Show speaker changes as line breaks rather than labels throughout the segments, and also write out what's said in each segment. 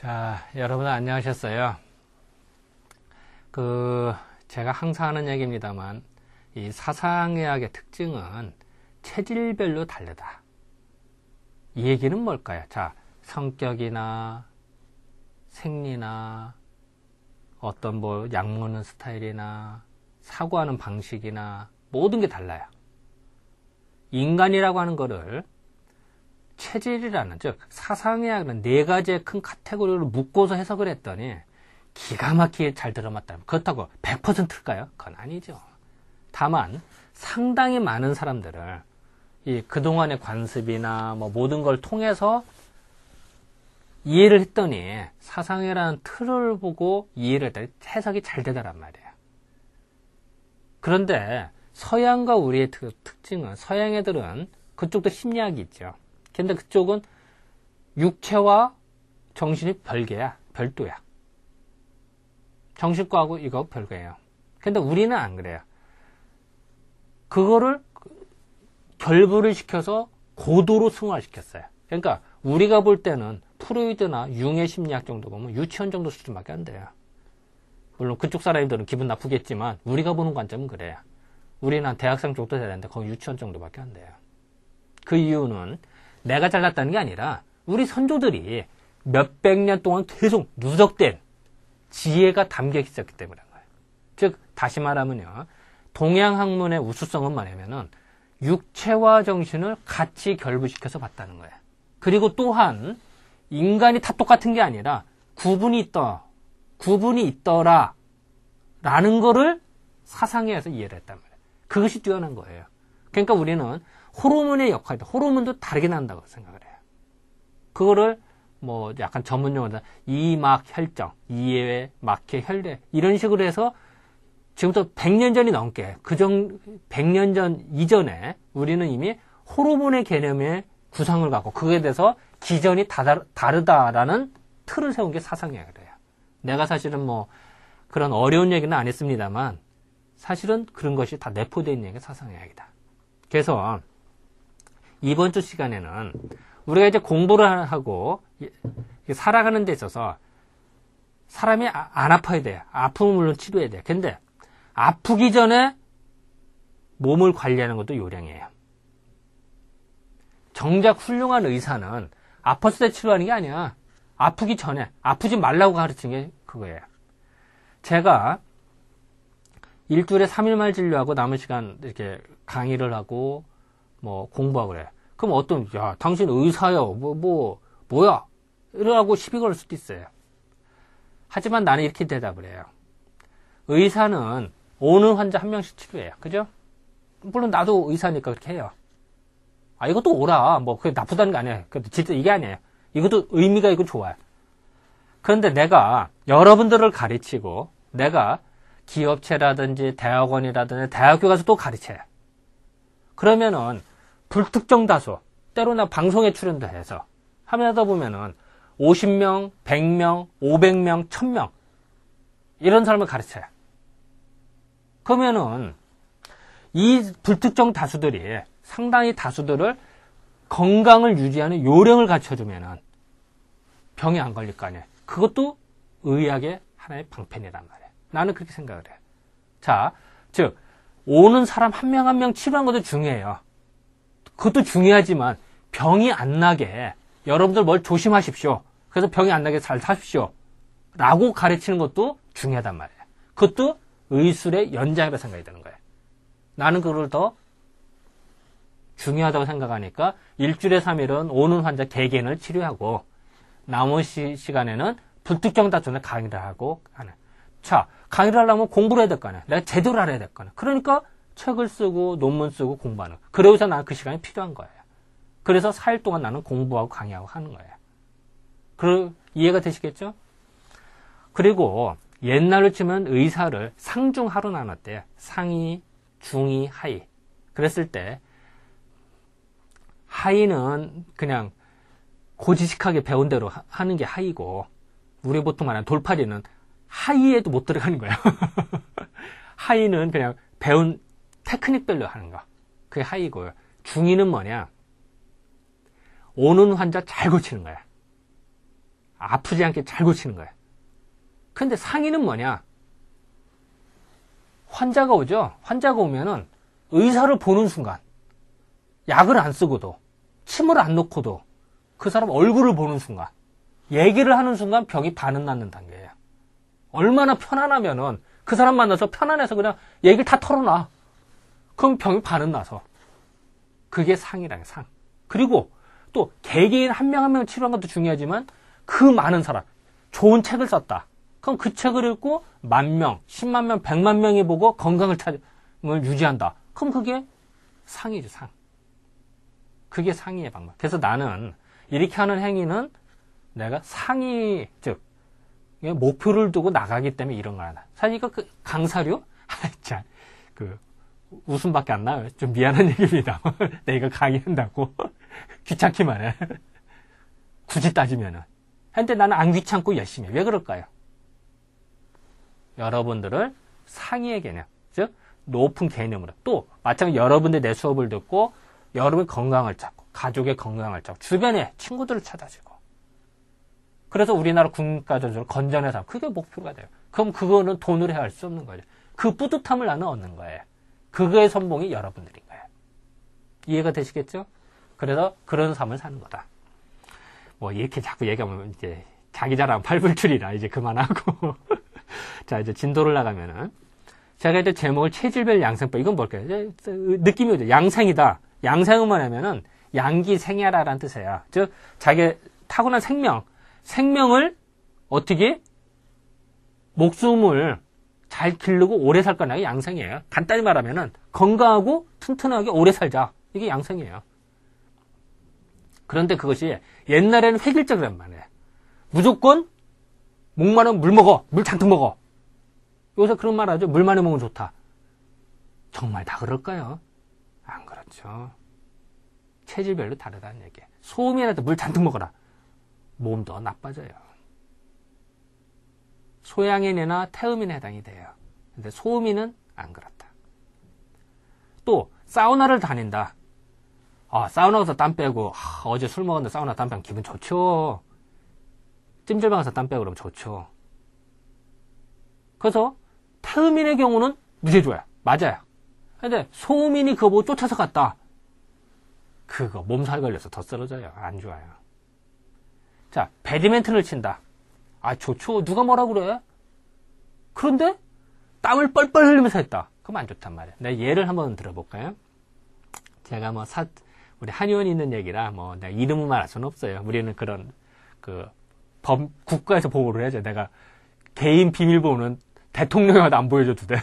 자, 여러분 안녕하셨어요? 제가 항상 하는 얘기입니다만, 이 사상의학의 특징은 체질별로 다르다. 이 얘기는 뭘까요? 자, 성격이나 생리나 어떤 약 먹는 스타일이나 사고하는 방식이나 모든 게 달라요. 인간이라고 하는 거를 체질이라는, 즉 사상의학은 네 가지의 큰 카테고리로 묶어서 해석을 했더니 기가 막히게 잘 들어맞다. 그렇다고 100%일까요? 그건 아니죠. 다만 상당히 많은 사람들을 이 그동안의 관습이나 모든 걸 통해서 이해를 했더니 사상이라는 틀을 보고 이해를 했더니 해석이 잘 되더란 말이에요. 그런데 서양과 우리의 특징은, 서양 애들은 그쪽도 심리학이 있죠. 근데 그쪽은 육체와 정신이 별개야, 별도야. 정신과하고 이거 별개예요. 근데 우리는 안 그래요. 그거를 결부를 시켜서 고도로 승화시켰어요. 그러니까 우리가 볼 때는 프로이드나 융의 심리학 정도 보면 유치원 정도 수준밖에 안 돼요. 물론 그쪽 사람들은 기분 나쁘겠지만 우리가 보는 관점은 그래요. 우리는 한 대학생 정도 돼야 되는데 거기 유치원 정도밖에 안 돼요. 그 이유는 내가 잘났다는 게 아니라 우리 선조들이 몇백 년 동안 계속 누적된 지혜가 담겨 있었기 때문에 그런 거예요. 즉 다시 말하면요, 동양 학문의 우수성은 뭐냐면은 육체와 정신을 같이 결부시켜서 봤다는 거예요. 그리고 또한 인간이 다 똑같은 게 아니라 구분이 있더라 라는 거를 사상에서 이해를 했단 말이에요. 그것이 뛰어난 거예요. 그러니까 우리는 호르몬의 역할이다. 호르몬도 다르게 난다고 생각을 해요. 그거를 약간 전문 용어로 이막 혈정, 이외 막회 혈례 이런 식으로 해서 지금부터 100년 전이 넘게 100년 전 이전에 우리는 이미 호르몬의 개념의 구상을 갖고 그거에 대해서 기전이 다르다라는 틀을 세운 게 사상의학이래요. 내가 사실은 그런 어려운 얘기는 안 했습니다만 사실은 그런 것이 다 내포되어 있는 게 사상의학이다. 그래서 이번 주 시간에는 우리가 이제 공부를 하고 살아가는 데 있어서 사람이 안 아파야 돼요. 아프면 물론 치료해야 돼요. 근데 아프기 전에 몸을 관리하는 것도 요령이에요. 정작 훌륭한 의사는 아팠을 때 치료하는 게 아니야. 아프기 전에, 아프지 말라고 가르친 게 그거예요. 제가 일주일에 3일만 진료하고 남은 시간 이렇게 강의를 하고 공부하고 그래요. 그럼 야, 당신 의사요. 뭐야? 이러고 시비 걸 수도 있어요. 하지만 나는 이렇게 대답을 해요. 의사는 오는 환자 한 명씩 치료해요. 그죠? 물론 나도 의사니까 그렇게 해요. 이것도 오라. 그게 나쁘다는 게 아니에요. 진짜 이게 아니에요. 이것도 의미가 있고 좋아요. 그런데 내가 여러분들을 가르치고 내가 기업체라든지 대학원이라든지 대학교 가서 또 가르쳐요. 그러면은 불특정 다수, 때로나 방송에 출연도 해서 하다 보면은 50명, 100명, 500명, 1000명 이런 사람을 가르쳐요. 그러면은 이 불특정 다수들이 상당히 다수들을 건강을 유지하는 요령을 갖춰주면은 병이 안 걸릴 거 아니에요. 그것도 의학의 하나의 방편이란 말이에요. 나는 그렇게 생각을 해요. 자, 즉 오는 사람 한 명 한 명 치료하는 것도 중요해요. 그것도 중요하지만 병이 안 나게 여러분들 뭘 조심하십시오. 그래서 병이 안 나게 잘 사십시오. 라고 가르치는 것도 중요하단 말이에요. 그것도 의술의 연장이라고 생각이 드는 거예요. 나는 그걸 더 중요하다고 생각하니까 일주일에 3일은 오는 환자 개개인을 치료하고 나머지 시간에는 불특정 다수는 강의를 하고 하는. 자, 강의를 하려면 공부를 해야 될 거 아니야. 내가 제대로 알아야 될 거 아니야. 그러니까 책을 쓰고 논문 쓰고 공부하는. 그래서 나는 그 시간이 필요한 거예요. 그래서 4일 동안 나는 공부하고 강의하고 하는 거예요. 이해가 되시겠죠? 그리고 옛날로 치면 의사를 상중하로 나눴대요. 상위, 중위, 하위. 그랬을 때 하위는 그냥 고지식하게 배운 대로 하는 게 하위고 우리 보통 말하는 돌팔이는 하위에도 못 들어가는 거예요. 하위는 그냥 배운 테크닉별로 하는 거. 그게 하위고요. 중위는 뭐냐? 오는 환자 잘 고치는 거야. 아프지 않게 잘 고치는 거예요. 근데 상의는 뭐냐? 환자가 오죠? 환자가 오면은 의사를 보는 순간, 약을 안 쓰고도, 침을 안 놓고도, 그 사람 얼굴을 보는 순간, 얘기를 하는 순간 병이 반은 낫는 단계예요. 얼마나 편안하면은 그 사람 만나서 편안해서 그냥 얘기를 다 털어놔. 그럼 병이 반은 나서. 그게 상이라는 상. 그리고 또 개개인 한 명 한 명 치료한 것도 중요하지만 그 많은 사람, 좋은 책을 썼다. 그럼 그 책을 읽고 10,000명, 10만 명, 100만 명이 보고 건강을 유지한다. 그럼 그게 상이죠, 상. 그게 상의의 방법. 그래서 나는 이렇게 하는 행위는 내가 상의, 즉 목표를 두고 나가기 때문에 이런 걸 한다. 사실 이거 그 강사료? 참, 웃음밖에 안 나요. 좀 미안한 얘기입니다. 내가 이거 강의한다고 귀찮기만 해. 굳이 따지면은. 근데 나는 안 귀찮고 열심히 해. 왜 그럴까요? 여러분들을 상의의 개념, 즉 높은 개념으로, 또 마찬가지로 여러분들 내 수업을 듣고 여러분의 건강을 찾고 가족의 건강을 찾고 주변에 친구들을 찾아주고, 그래서 우리나라 국가적으로 건전한 삶, 그게 목표가 돼요. 그럼 그거는 돈으로 해야 할 수 없는 거죠. 그 뿌듯함을 나는 얻는 거예요. 그거의 선봉이 여러분들인 거예요. 이해가 되시겠죠? 그래서 그런 삶을 사는 거다. 뭐 이렇게 자꾸 얘기하면 이제 자기 자랑 팔불출이라 이제 그만하고 자, 이제 진도를 나가면은 제가 이제 제목을 체질별 양생법, 이건 뭘까요? 느낌이 오죠. 양생이다. 양생은 뭐냐면은 양기생야라라는 뜻이에요. 즉 자기 타고난 생명을 어떻게 목숨을 잘 기르고 오래 살 거냐가 양생이에요. 간단히 말하면은 건강하고 튼튼하게 오래 살자. 이게 양생이에요. 그런데 그것이 옛날에는 획일적이란 말이에요. 무조건 목 마르면 물 먹어. 물 잔뜩 먹어. 요새 그런 말 하죠. 물 많이 먹으면 좋다. 정말 다 그럴까요? 안 그렇죠. 체질별로 다르다는 얘기예요. 소음이라도 물 잔뜩 먹어라. 몸도 나빠져요. 소양인이나 태음인에 해당이 돼요. 근데 소음인은 안 그렇다. 또 사우나를 다닌다. 사우나 가서 땀 빼고 어제 술 먹었는데 사우나 땀 빼면 기분 좋죠. 찜질방 가서 땀 빼고 그러면 좋죠. 그래서 태음인의 경우는 무지 좋아요. 맞아요. 근데 소음인이 그거 보고 쫓아서 갔다. 그거 몸살 걸려서 더 쓰러져요. 안 좋아요. 자, 배드민턴을 친다. 좋죠. 누가 뭐라 그래? 그런데 땀을 뻘뻘 흘리면서 했다. 그럼 안 좋단 말이에요. 내가 예를 한번 들어볼까요? 제가 우리 한의원이 있는 얘기라 내가 이름은 말할 수는 없어요. 우리는 그런 국가에서 보호를 해야죠. 내가 개인 비밀번호는 대통령한테 안 보여줘도 돼.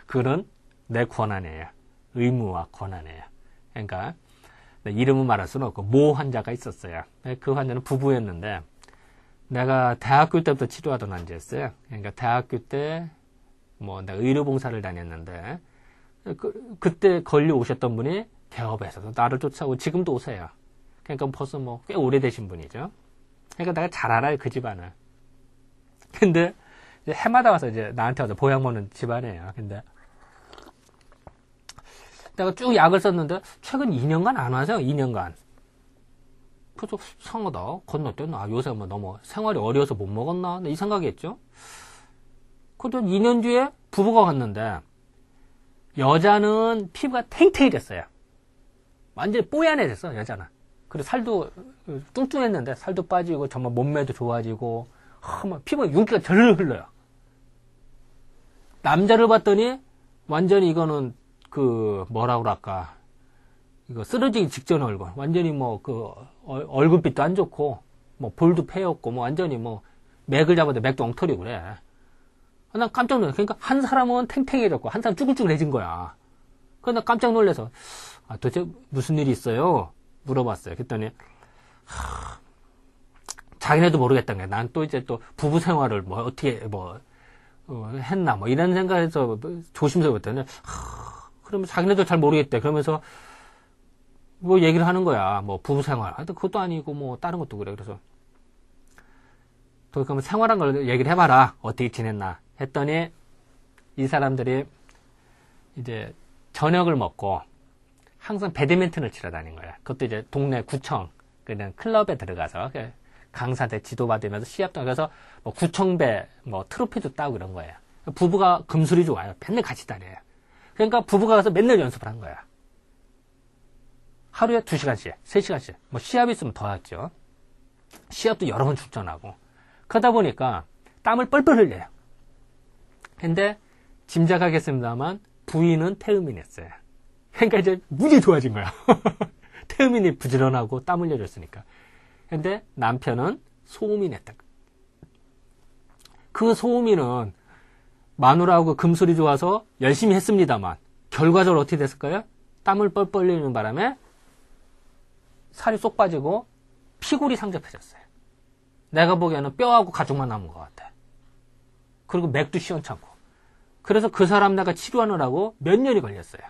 그런 내 권한이에요. 의무와 권한이에요. 그러니까 이름은 말할 수는 없고 모 환자가 있었어요. 그 환자는 부부였는데 내가 대학교 때부터 치료하던 환자였어요. 그러니까 대학교 때 내가 의료봉사를 다녔는데 그때 걸려 오셨던 분이 개업에서도 나를 쫓아오고 지금도 오세요. 그러니까 벌써 꽤 오래되신 분이죠. 그러니까 내가 잘 알아요, 그 집안을. 근데 이제 해마다 와서 이제 나한테 와서 보약 먹는 집안이에요. 근데 내가 쭉 약을 썼는데 최근 2년간 안 와서 2년간. 그래서 상하다. 건너뛰었나? 요새 너무 생활이 어려워서 못 먹었나? 이 생각이 했죠. 그래도 2년 뒤에 부부가 갔는데 여자는 피부가 탱탱해졌어요. 완전히 뽀얀해졌어, 여자는. 그리고 살도 뚱뚱했는데 살도 빠지고 정말 몸매도 좋아지고 피부가 윤기가 절로 흘러요. 남자를 봤더니 완전히 이거는 뭐라 그럴까, 이거 쓰러지기 직전 얼굴. 완전히 얼굴빛도 안 좋고 볼도 패였고 완전히 맥을 잡아도 맥도 엉터리고 그래. 난 깜짝 놀랐어. 그러니까 한 사람은 탱탱해졌고 한 사람 쭈글쭈글해진 거야. 그래서 나 깜짝 놀라서 도대체 무슨 일이 있어요? 물어봤어요. 그랬더니 자기네도 모르겠다는 거야. 난 또 이제 또 부부 생활을 어떻게 했나 이런 생각에서 조심스러웠더니 그러면 자기네도 잘 모르겠대. 그러면서 얘기를 하는 거야. 부부 생활. 하여튼 그것도 아니고 다른 것도 그래. 그래서 또 그러면 생활한 걸 얘기를 해봐라. 어떻게 지냈나 했더니 이 사람들이 이제 저녁을 먹고 항상 배드민턴을 치러 다닌 거야. 그것도 이제 동네 구청 그냥 클럽에 들어가서 강사대 지도받으면서 시합도 가서 뭐 구청배 뭐 트로피도 따고 이런 거예요. 부부가 금술이 좋아요. 맨날 같이 다녀요. 그러니까 부부가 가서 맨날 연습을 한 거야. 하루에 2시간씩, 3시간씩. 뭐 시합 있으면 더 하죠. 시합도 여러 번 출전하고. 그러다 보니까 땀을 뻘뻘 흘려요. 근데 짐작하겠습니다만 부인은 태음인이었어요. 그러니까 이제 무지 좋아진 거야. 태음인이 부지런하고 땀 흘려줬으니까. 근데 남편은 소음인이었다. 그 소음인은 마누라하고 금술이 좋아서 열심히 했습니다만 결과적으로 어떻게 됐을까요? 땀을 뻘뻘 흘리는 바람에 살이 쏙 빠지고 피골이 상접해졌어요. 내가 보기에는 뼈하고 가죽만 남은 것 같아. 그리고 맥도 시원찮고. 그래서 그 사람 내가 치료하느라고 몇 년이 걸렸어요.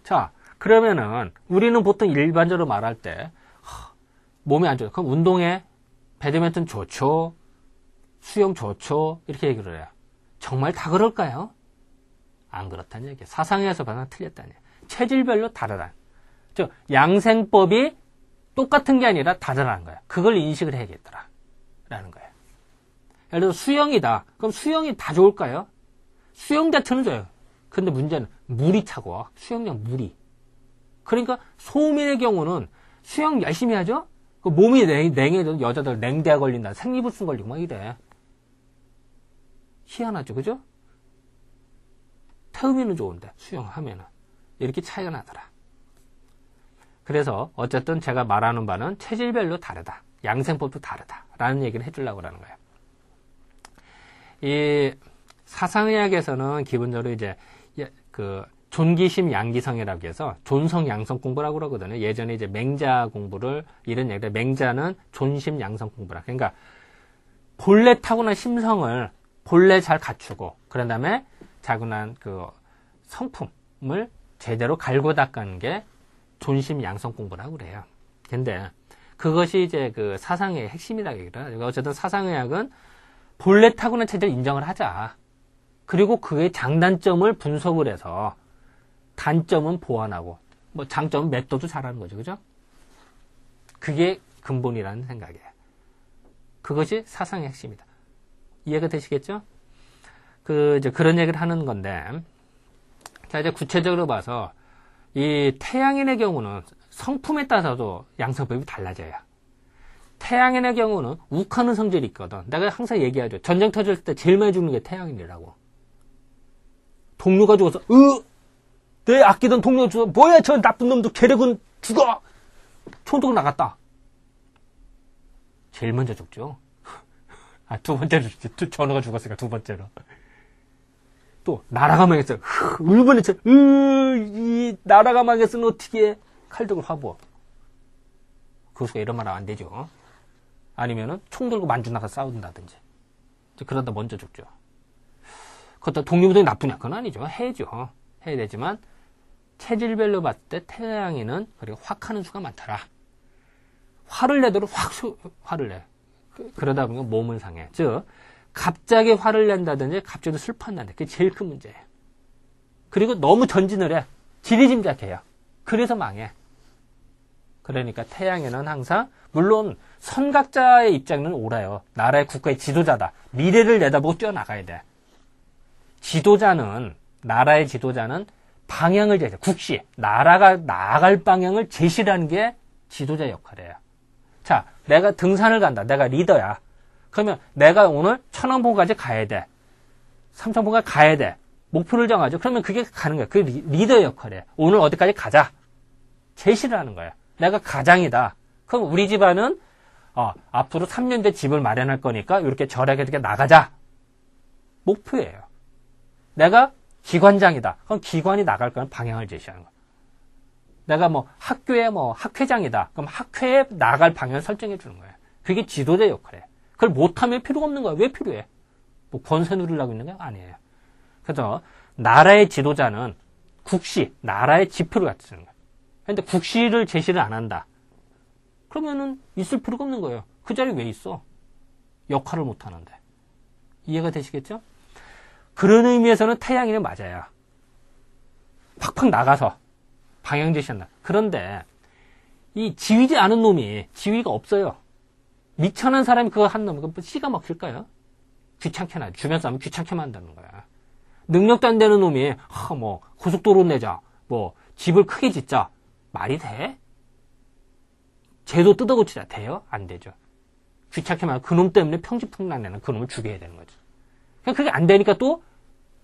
자, 그러면은 우리는 보통 일반적으로 말할 때 몸이 안 좋아요. 그럼 운동해. 배드민턴 좋죠. 수영 좋죠. 이렇게 얘기를 해요. 정말 다 그럴까요? 안 그렇다는 얘기예요. 사상에서 봐서 틀렸다는 얘기예요. 체질별로 다르다. 즉 양생법이 똑같은 게 아니라 다르다는 거예요. 그걸 인식을 해야겠더라. 라는 거예요. 예를 들어 수영이다. 그럼 수영이 다 좋을까요? 수영 자체는 좋아요. 근데 문제는 물이 차고 수영장 물이. 그러니까 소민의 경우는 수영 열심히 하죠? 그 몸이 냉해져 여자들 냉대가 걸린다. 생리불순 걸리고 막 이래. 희한하죠. 그죠? 태음이는 좋은데 수영하면은 이렇게 차이가 나더라. 그래서 어쨌든 제가 말하는 바는 체질별로 다르다. 양생법도 다르다. 라는 얘기를 해주려고 하는 거예요. 이 사상의학에서는 기본적으로 이제 그 존기심 양기성이라고 해서 존성 양성 공부라고 그러거든요. 예전에 이제 맹자 공부를 이런 얘기를 맹자는 존심 양성 공부라. 그러니까 본래 타고난 심성을 본래 잘 갖추고 그런 다음에 자고난 그 성품을 제대로 갈고 닦는 게 존심 양성 공부라고 그래요. 근데 그것이 이제 그 사상의 핵심이라고 얘기를 해요. 어쨌든 사상의학은 본래 타고난 체질을 인정을 하자. 그리고 그의 장단점을 분석을 해서 단점은 보완하고 뭐 장점은 맷도도 잘하는 거죠. 그죠? 그게 근본이라는 생각이에요. 그것이 사상의 핵심이다. 이해가 되시겠죠? 이제 그런 얘기를 하는 건데, 자, 이제 구체적으로 봐서, 이 태양인의 경우는 성품에 따라서도 양성법이 달라져요. 태양인의 경우는 욱하는 성질이 있거든. 내가 항상 얘기하죠. 전쟁 터질 때 제일 많이 죽는 게 태양인이라고. 동료가 죽어서, 내 아끼던 동료가 죽어. 뭐야, 저 나쁜 놈도 계력은 죽어! 총독 나갔다. 제일 먼저 죽죠. 두 번째로 죽지. 전우가 죽었으니까 두 번째로. 또, 나라가 망했어요. 일본에 이 나라가 망했으면 어떻게 해? 칼 들고 화부어. 교수가 이런 말 하면 안 되죠. 아니면은 총 들고 만주 나가 싸운다든지. 그러다 먼저 죽죠. 그것도 독립운동이 나쁘냐? 그건 아니죠. 해야죠. 해야 되지만, 체질별로 봤을 때 태양인은 그리고 확 하는 수가 많더라. 화를 내도록 화를 내. 그러다 보면 몸은 상해. 즉, 갑자기 화를 낸다든지 갑자기 슬퍼한다든지. 그게 제일 큰 문제예요. 그리고 너무 전진을 해. 지리짐작해요. 그래서 망해. 그러니까 태양에는 항상 물론 선각자의 입장은 옳아요. 나라의 국가의 지도자다. 미래를 내다보고 뛰어나가야 돼. 나라의 지도자는 방향을 제시해. 국시. 나라가 나아갈 방향을 제시하는 게 지도자의 역할이에요. 자, 내가 등산을 간다. 내가 리더야. 그러면 내가 오늘 1000원봉까지 가야 돼. 3000봉까지 가야 돼. 목표를 정하죠. 그러면 그게 가는 거야. 그게 리더의 역할이에요. 오늘 어디까지 가자. 제시를 하는 거야. 내가 가장이다. 그럼 우리 집안은 앞으로 3년 뒤에 집을 마련할 거니까 이렇게 절약해 이렇게 나가자. 목표예요. 내가 기관장이다. 그럼 기관이 나갈 거는 방향을 제시하는 거야. 내가 학교의 학회장이다. 그럼 학회에 나갈 방향을 설정해 주는 거예요. 그게 지도자의 역할이에요. 그걸 못하면 필요가 없는 거야. 왜 필요해? 권세 누리려고 있는 게 아니에요. 그래서 나라의 지도자는 국시, 나라의 지표를 갖추는 거예요. 근데 국시를 제시를 안 한다. 그러면은 있을 필요가 없는 거예요. 그 자리에 왜 있어? 역할을 못 하는데. 이해가 되시겠죠? 그런 의미에서는 태양인은 맞아요. 팍팍 나가서 방향 제시한다. 그런데 이 지위지 않은 놈이 지위가 없어요. 미천한 사람이 그거 한 놈은 씨가 먹힐까요? 귀찮게 나, 주변 사람 귀찮게 만드는 거야. 능력도 안 되는 놈이, 고속도로 내자, 집을 크게 짓자. 말이 돼? 제도 뜯어고치자. 돼요? 안 되죠. 귀찮게 만 그놈 때문에 평지풍난내는 그놈을 죽여야 되는 거죠. 그게 안 되니까 또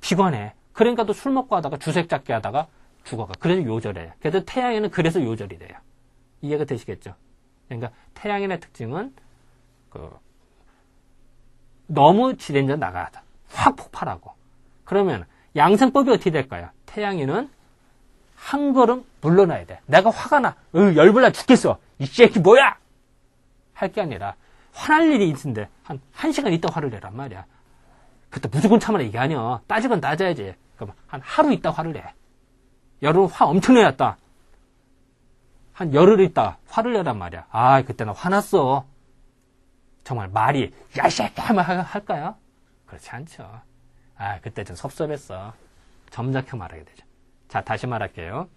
비관해. 그러니까 또 술 먹고 하다가 주색 잡게 하다가 죽어가. 그래서 요절해요. 그래서 태양에는 그래서 요절이 돼요. 이해가 되시겠죠? 그러니까 태양인의 특징은 너무 지대전 나가다. 확 폭발하고. 그러면 양생법이 어떻게 될까요? 태양인은 한 걸음 물러나야 돼. 내가 화가 나. 열불나 죽겠어. 이 새끼 뭐야? 할 게 아니라 화날 일이 있는데 한 시간 있다 화를 내란 말이야. 그때 무조건 참아라 이게 아니야. 따지건 따져야지. 그럼 한 하루 있다 화를 내. 여름 화 엄청 내놨다. 한 열흘 있다 화를 내란 말이야. 그때 나 화났어. 정말 말이 야 이 새끼 하면 할까요? 그렇지 않죠. 그때 좀 섭섭했어. 점잖게 말하게 되죠. 자, 다시 말할게요.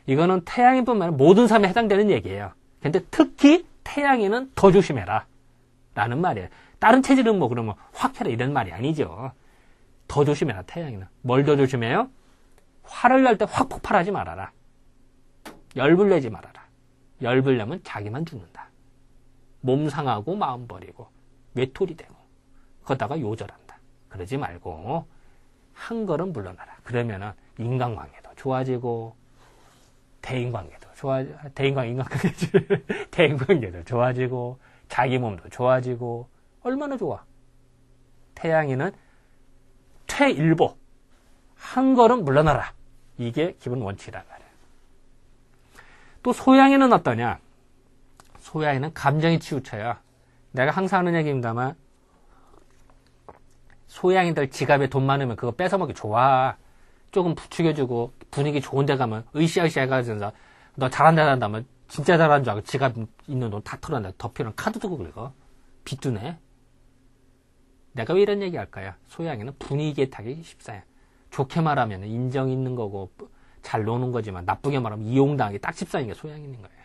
이거는 태양인뿐만 아니라 모든 삶에 해당되는 얘기예요. 근데 특히 태양인은 더 조심해라. 라는 말이에요. 다른 체질은 그러면 확 해라 이런 말이 아니죠. 더 조심해라, 태양인은. 뭘 더 조심해요? 화를 낼 때 확 폭발하지 말아라. 열불 내지 말아라. 열불 내면 자기만 죽는다. 몸 상하고 마음 버리고 외톨이 되고 거다가 요절한다. 그러지 말고 한 걸음 물러나라. 그러면은 인간관계도 좋아지고 대인관계도 좋아지고 자기 몸도 좋아지고 얼마나 좋아. 태양인은 퇴일보 한 걸음 물러나라. 이게 기본 원칙이란 말이에요. 또 소양인은 어떠냐? 소양인은 감정이 치우쳐요. 내가 항상 하는 얘기입니다만 소양인들 지갑에 돈 많으면 그거 뺏어먹기 좋아. 조금 부추겨주고 분위기 좋은 데 가면 으쌰으쌰 해가지고 너 잘한다 하면 진짜 잘하는 줄 알고 지갑 있는 돈 다 털어낸다. 덮이랑 카드 두고 긁어. 빚두네. 내가 왜 이런 얘기 할까요? 소양이는 분위기에 타기 쉽사요. 좋게 말하면 인정 있는 거고 잘 노는 거지만 나쁘게 말하면 이용당하기 딱 쉽사인 게 소양인인 거예요.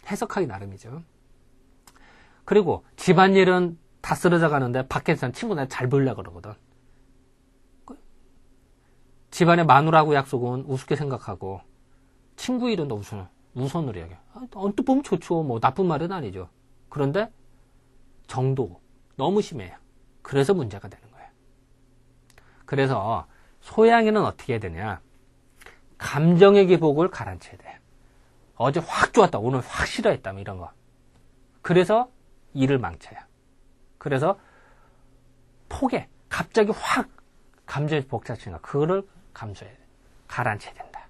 해석하기 나름이죠. 그리고 집안일은 다 쓰러져 가는데 밖에서는 친구들 잘 보이려고 그러거든. 집안에 마누라하고 약속은 우습게 생각하고 친구 일은 우선으로 여겨. 언뜻 보면 좋죠. 나쁜 말은 아니죠. 그런데 정도 너무 심해요. 그래서 문제가 되는 거예요. 그래서 소양이는 어떻게 해야 되냐? 감정의 기복을 가라앉혀야 돼요. 어제 확 좋았다. 오늘 확 싫어했다. 이런 거. 그래서 일을 망쳐요. 그래서 폭에 갑자기 확 감정이 복잡해지니까 그거를 감소해야 돼. 가라앉혀야 된다.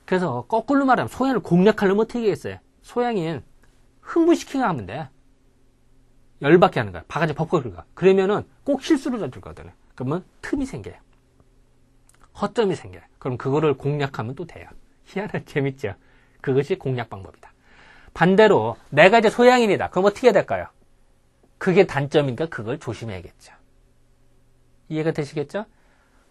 그래서 거꾸로 말하면 소양을 공략하려면 어떻게 하겠어요? 소양인 흥분시키게 하면 돼. 열받게 하는 거야. 바가지 벅벅 긁어. 그러면은 꼭 실수를 저질거든요. 그러면 틈이 생겨요. 허점이 생겨요. 그럼 그거를 공략하면 또 돼요. 희한하게 재밌죠? 그것이 공략 방법이다. 반대로 내가 이제 소양인이다. 그럼 어떻게 해야 될까요? 그게 단점이니까 그걸 조심해야겠죠. 이해가 되시겠죠?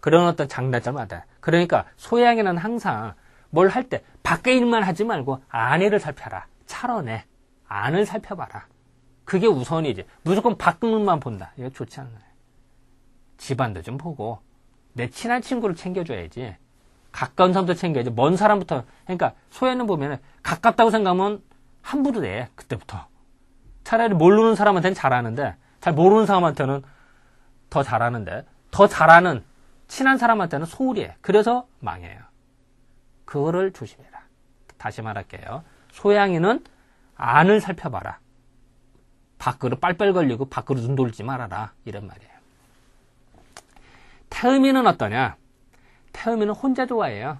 그런 어떤 장단점을 알아야. 그러니까 소양인은 항상 뭘 할 때 밖에 일만 하지 말고 안에를 살펴라. 차원에 안을 살펴봐라. 그게 우선이지. 무조건 밖만 본다. 이거 좋지 않아요. 집안도 좀 보고 내 친한 친구를 챙겨줘야지. 가까운 사람도 챙겨야지. 먼 사람부터. 그러니까 소양인 보면 가깝다고 생각하면 함부로 돼. 그때부터. 차라리 모르는 사람한테는 잘하는데 잘 모르는 사람한테는 더 잘하는데 더 잘하는 친한 사람한테는 소홀히 해. 그래서 망해요. 그거를 조심해라. 다시 말할게요. 소양이는 안을 살펴봐라. 밖으로 빨빨 걸리고 밖으로 눈 돌리지 말아라. 이런 말이에요. 태음인은 어떠냐? 태음인은 혼자 좋아해요.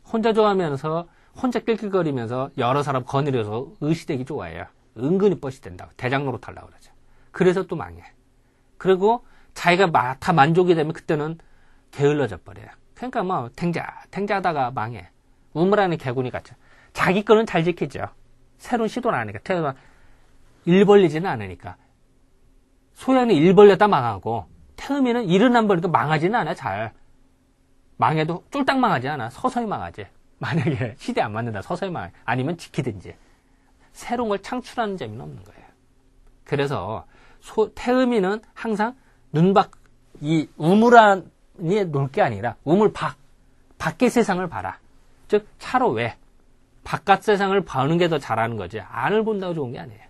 혼자 좋아하면서 혼자 낄낄거리면서 여러 사람 거느려서 의시되기 좋아해요. 은근히 뻗이 된다고. 대장 노릇하려고 그러죠. 그래서 또 망해. 그리고 자기가 다 만족이 되면 그때는 게을러져 버려요. 그러니까 탱자하다가 망해. 우물안에 개구리 같죠. 자기 거는 잘 지키죠. 새로운 시도를 안 하니까. 태어나 일 벌리지는 않으니까. 소양이 일 벌렸다 망하고 태음이는 일은 안 벌려도 망하지는 않아. 잘. 망해도 쫄딱 망하지 않아. 서서히 망하지. 만약에 시대에 안 맞는다. 서서히만 아니면 지키든지. 새로운 걸 창출하는 재미는 없는 거예요. 그래서 태음인은 항상 이 우물 안에 놀 게 아니라 우물 밖의 세상을 봐라. 즉 차로 외 바깥 세상을 보는 게 더 잘하는 거지 안을 본다고 좋은 게 아니에요.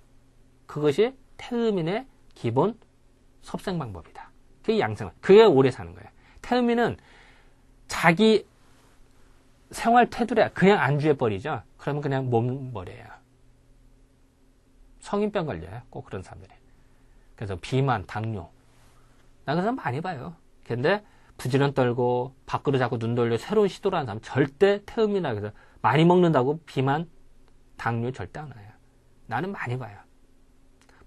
그것이 태음인의 기본 섭생 방법이다. 그게 양생, 그게 오래 사는 거예요. 태음인은 자기 생활 태도를 그냥 안주해버리죠. 그러면 그냥 몸버려요. 성인병 걸려요. 꼭 그런 사람들이. 그래서 비만, 당뇨. 나 그런 사람 많이 봐요. 근데 부지런 떨고 밖으로 자꾸 눈 돌려 새로운 시도를 하는 사람 절대 태음이나 그래서 많이 먹는다고 비만, 당뇨 절대 안 와요. 나는 많이 봐요.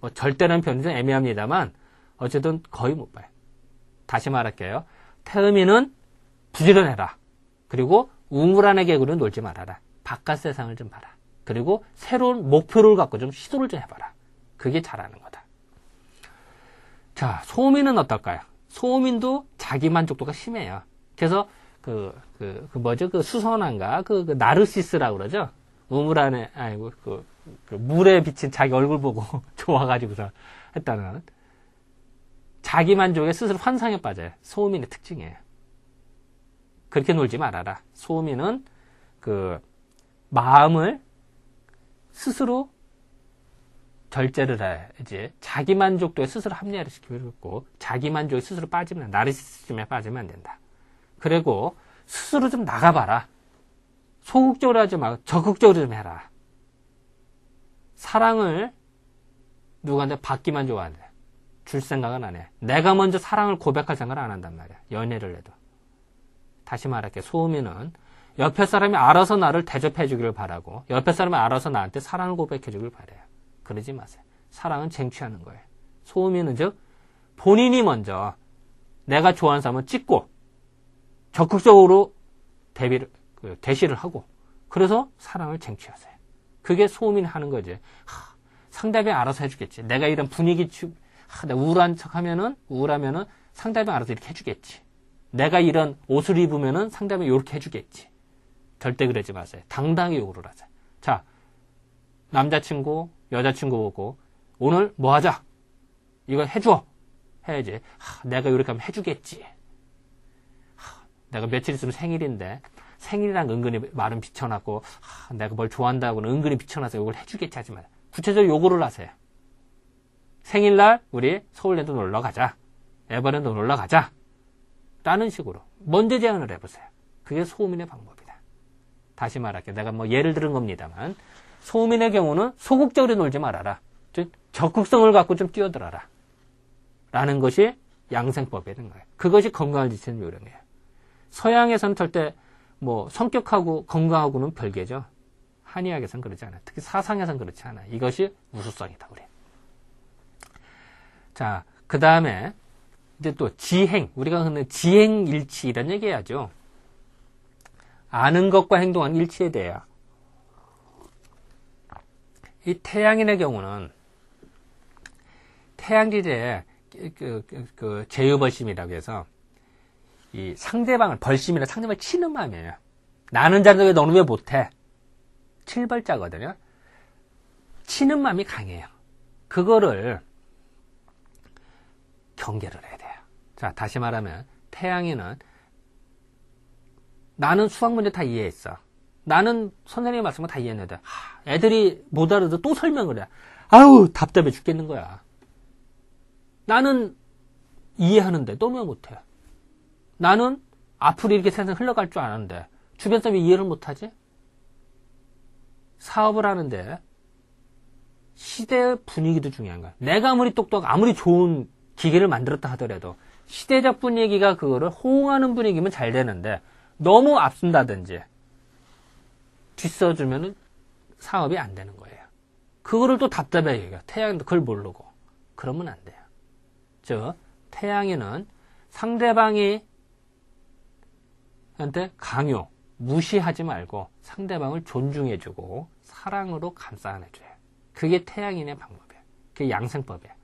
뭐 절대라는 표현은 애매합니다만 어쨌든 거의 못 봐요. 다시 말할게요. 태음인은 부지런해라. 그리고 우물 안의 개구리는 놀지 말아라. 바깥 세상을 좀 봐라. 그리고 새로운 목표를 갖고 좀 시도를 좀 해봐라. 그게 잘하는 거다. 자, 소음인은 어떨까요? 소음인도 자기 만족도가 심해요. 그래서 그 수선한가? 나르시스라고 그러죠? 우물 안에, 물에 비친 자기 얼굴 보고 좋아가지고서 했다는. 자기 만족에 스스로 환상에 빠져요. 소음인의 특징이에요. 그렇게 놀지 말아라. 소음인은 마음을 스스로 절제를 해야지. 자기 만족도에 스스로 합리화를 시키고 있고, 자기 만족에 스스로 빠지면, 나르시시즘에 빠지면 안 된다. 그리고 스스로 좀 나가봐라. 소극적으로 하지 말고 적극적으로 좀 해라. 사랑을 누구한테 받기만 좋아하는데 줄 생각은 안 해. 내가 먼저 사랑을 고백할 생각을 안 한단 말이야. 연애를 해도. 다시 말할게. 소음인은 옆에 사람이 알아서 나를 대접해 주기를 바라고 옆에 사람이 알아서 나한테 사랑을 고백해 주기를 바라요. 그러지 마세요. 사랑은 쟁취하는 거예요. 소음인은 즉 본인이 먼저 내가 좋아하는 사람을 찍고 적극적으로 대시를 하고 그래서 사랑을 쟁취하세요. 그게 소음인이 하는 거지. 상대방이 알아서 해주겠지. 내가 이런 분위기 내가 우울한 척하면은 우울하면은 상대방이 알아서 이렇게 해주겠지. 내가 이런 옷을 입으면은 상대방이 이렇게 해주겠지. 절대 그러지 마세요. 당당하게 요구를 하세요. 자, 남자친구, 여자친구 보고 오늘 뭐 하자. 이거 해줘. 해야지. 내가 이렇게 하면 해주겠지. 내가 며칠 있으면 생일인데 생일이랑 은근히 말은 비춰놨고 내가 뭘 좋아한다고는 은근히 비춰놔서 이걸 해주겠지 하지만 구체적으로 요구를 하세요. 생일날 우리 서울랜드 놀러 가자. 에버랜드 놀러 가자. 라는 식으로 먼저 제안을 해보세요. 그게 소음인의 방법이다. 다시 말할게요. 내가 뭐 예를 들은 겁니다만 소음인의 경우는 소극적으로 놀지 말아라. 즉 적극성을 갖고 좀 뛰어들어라. 라는 것이 양생법이라는 거예요. 그것이 건강을 지키는 요령이에요. 서양에서는 절대 뭐 성격하고 건강하고는 별개죠. 한의학에서는 그렇지 않아요. 특히 사상에서는 그렇지 않아요. 이것이 우수성이다. 우리. 자, 그 다음에 이제 또 지행, 우리가 흔히 지행일치 이런 얘기해야죠. 아는 것과 행동하는 일치에 대해요. 이 태양인의 경우는 태양지대에 제휴벌심이라고 해서 이 상대방을 벌심이라 상대방을 치는 마음이에요. 나는 잘하는데 왜 너는 왜 못해? 칠벌자거든요. 치는 마음이 강해요. 그거를 경계를 해야 돼요. 자, 다시 말하면 태양이는 나는 수학 문제 다 이해했어. 나는 선생님의 말씀을 다 이해했는데 애들이 못 알아도 또 설명을 해. 아우 답답해 죽겠는 거야. 나는 이해하는데 너는 왜 못해? 나는 앞으로 이렇게 세상 흘러갈 줄 아는데 주변 사람이 이해를 못하지? 사업을 하는데 시대의 분위기도 중요한 거야. 내가 아무리 똑똑하고 아무리 좋은 기계를 만들었다 하더라도 시대적 분위기가 그거를 호응하는 분위기면 잘 되는데 너무 앞선다든지 뒤써주면 사업이 안 되는 거예요. 그거를 또 답답해 얘기해요. 태양도 그걸 모르고. 그러면 안 돼요. 즉 태양에는 상대방이 한테 강요, 무시하지 말고 상대방을 존중해주고 사랑으로 감싸 안아줘요. 그게 태양인의 방법이에요. 그게 양생법이에요.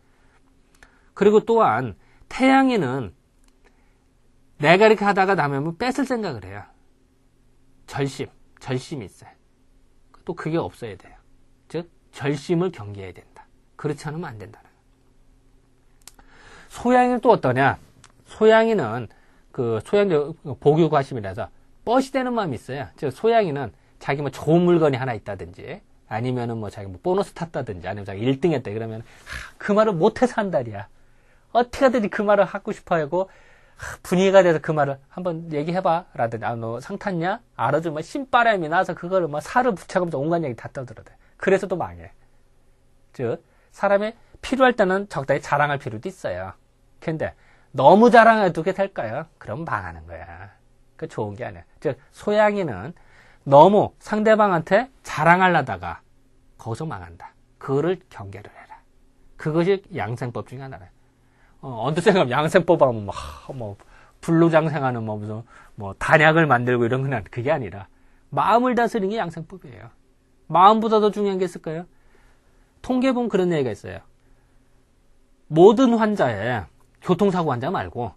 그리고 또한 태양인은 내가 이렇게 하다가 남의 뺏을 생각을 해요. 절심. 절심이 있어요. 또 그게 없어야 돼요. 즉 절심을 경계해야 된다. 그렇지 않으면 안 된다는 거예요. 소양이는 또 어떠냐? 소양이는 그 소양이 복유과심이라서 뻗이 되는 마음이 있어요. 즉 소양이는 자기 뭐 좋은 물건이 하나 있다든지 아니면은 뭐 자기 뭐 보너스 탔다든지 아니면 자기 1등 했다 그러면 그 말을 못해서 한달이야. 어떻게 하든지 그 말을 하고 싶어 하고 분위기가 돼서 그 말을 한번 얘기해봐 라든지 너 상 탔냐? 알아주면 신바람이 나서 그거를 막 살을 붙여가면서 온갖 얘기 다 떠들어대. 그래서 또 망해. 즉 사람이 필요할 때는 적당히 자랑할 필요도 있어요. 근데 너무 자랑해도 그게 될까요? 그럼 망하는 거야. 그 좋은 게 아니야. 즉 소양이는 너무 상대방한테 자랑하려다가 거기서 망한다. 그거를 경계를 해라. 그것이 양생법 중에 하나래. 언뜻 생각하면 양생법 하면 뭐 불로장생하는 뭐 무슨 뭐 단약을 만들고 이런 건 그게 아니라 마음을 다스리는 게 양생법이에요. 마음보다 더 중요한 게 있을까요? 통계 보면 그런 얘기가 있어요. 모든 환자의 교통사고 환자 말고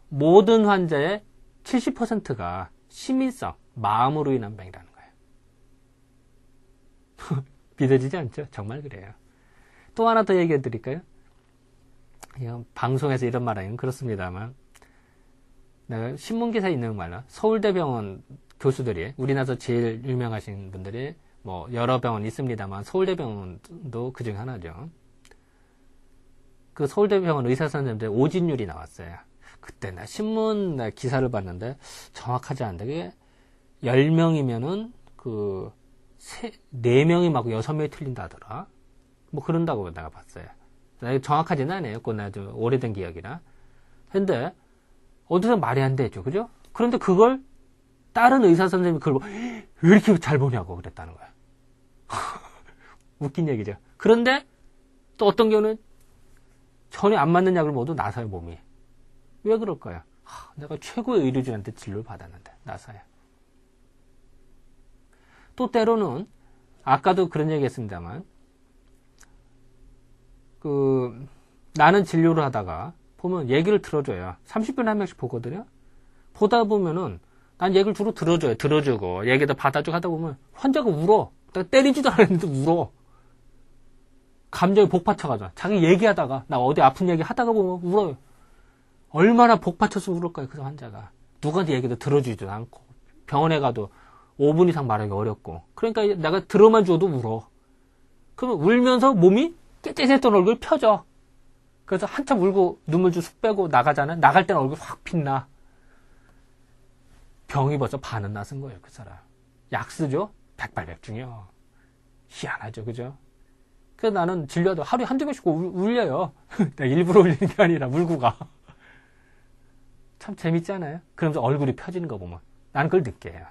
모든 환자의 70%가 시민성, 마음으로 인한 병이라는 거예요. 믿어지지 않죠? 정말 그래요. 또 하나 더 얘기해 드릴까요? 방송에서 이런 말하기는 그렇습니다만 내가 신문기사에 있는 말로 서울대병원 교수들이 우리나라에서 제일 유명하신 분들이 뭐 여러 병원 있습니다만 서울대병원도 그 중에 하나죠. 그 서울대병원 의사선생님들 오진율이 나왔어요. 그때 나 신문 기사를 봤는데 정확하지 않은데 그게 10명이면은 그 4명이 맞고 6명이 틀린다 하더라. 뭐 그런다고 내가 봤어요. 정확하지는 않아요. 그건 아주 오래된 기억이라. 근데 어디서 말이 안 되죠. 그죠? 그런데 그걸 다른 의사 선생님이 그걸 왜 이렇게 잘 보냐고 그랬다는 거야. 웃긴 얘기죠. 그런데 또 어떤 경우는 전혀 안 맞는 약을 먹어도 나서요, 몸이. 왜 그럴까요? 내가 최고의 의료진한테 진료를 받았는데 나서요. 또 때로는 아까도 그런 얘기 했습니다만 나는 진료를 하다가 보면 얘기를 들어줘요. 30분에 한 명씩 보거든요. 보다 보면은 난 얘기를 주로 들어줘요. 들어주고 얘기도 받아주고 하다 보면 환자가 울어. 내가 때리지도 않았는데 울어. 감정이 복받쳐가지고 자기 얘기하다가 나 어디 아픈 얘기 하다가 보면 울어요. 얼마나 복받쳐서 울을까요? 그 환자가. 누구한테 얘기도 들어주지도 않고 병원에 가도 5분 이상 말하기 어렵고 그러니까 내가 들어만 줘도 울어. 그러면 울면서 몸이 깨끗했던 얼굴 펴져. 그래서 한참 울고 눈물 좀 쑥 빼고 나가잖아요. 나갈 때는 얼굴 확 빛나. 병이 벌써 반은 나선 거예요. 그 사람. 약 쓰죠? 백발백중이요. 희한하죠. 그죠? 그래서 나는 진료하다 하루에 한두 번씩 울려요. 내가 일부러 울리는 게 아니라 울고 가. 참 재밌잖아요. 그러면서 얼굴이 펴지는 거 보면 나는 그걸 느껴요.